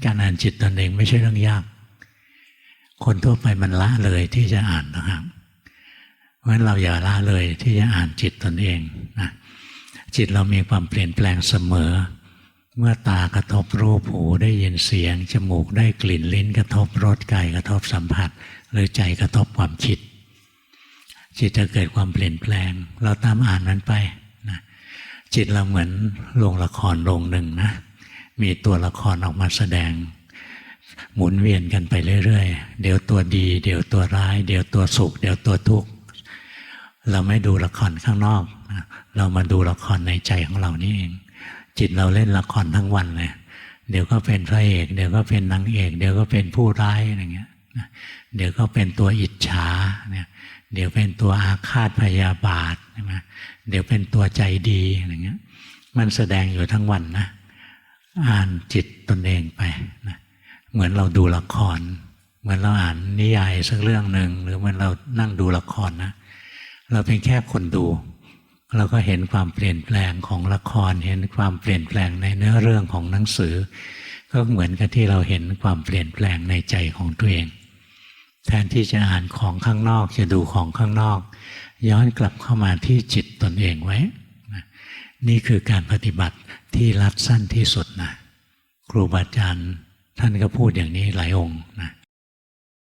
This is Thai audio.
การอ่านจิตตนเองไม่ใช่เรื่องยากคนทั่วไปมันละเลยที่จะอ่านนะครับเพราะฉะนั้นเราอย่าละเลยที่จะอ่านจิตตนเองนะจิตเรามีความเปลี่ยนแปลงเสมอเมื่อตากระทบรูปหูได้ยินเสียงจมูกได้กลิ่นลิ้นกระทบรสกายกระทบสัมผัสหรือใจกระทบความคิดจิตจะเกิดความเปลี่ยนแปลงเราตามอ่านมันไปนะจิตเราเหมือนโรงละครโรงหนึ่งนะมีตัวละครออกมาแสดงหมุนเวียนกันไปเรื่อยๆเดี๋ยวตัวดีเดี๋ยวตัวร้ายเดี๋ยวตัวสุขเดี๋ยวตัวทุกข์เราไม่ดูละครข้างนอกเรามาดูละครในใจของเรานี่เองจิตเราเล่นละครทั้งวันเลยเดี๋ยวก็เป็นพระเอกเดี๋ยวก็เป็นนางเอกเดี๋ยวก็เป็นผู้ร้ายอะไรเงี้ยเดี๋ยวก็เป็นตัวอิจฉาเนี่ยเดี๋ยวเป็นตัวอาฆาตพยาบาทใช่ไหมเดี๋ยวเป็นตัวใจดีอะไรเงี้ยมันแสดงอยู่ทั้งวันนะอ่านจิตตนเองไปนะเหมือนเราดูละครเหมือนเราอ่านนิยายสักเรื่องหนึ่งหรือเหมือนเรานั่งดูละครนะเราเป็นแค่คนดูเราก็เห็นความเปลี่ยนแปลงของละครเห็นความเปลี่ยนแปลงในเนื้อเรื่องของหนังสือก็เหมือนกับที่เราเห็นความเปลี่ยนแปลงในใจของตัวเองแทนที่จะอ่านของข้างนอกจะดูของข้างนอกย้อนกลับเข้ามาที่จิตตนเองไว้นี่คือการปฏิบัติที่รัดสั้นที่สุดนะครูบาอาจารย์ท่านก็พูดอย่างนี้หลายองค์นะ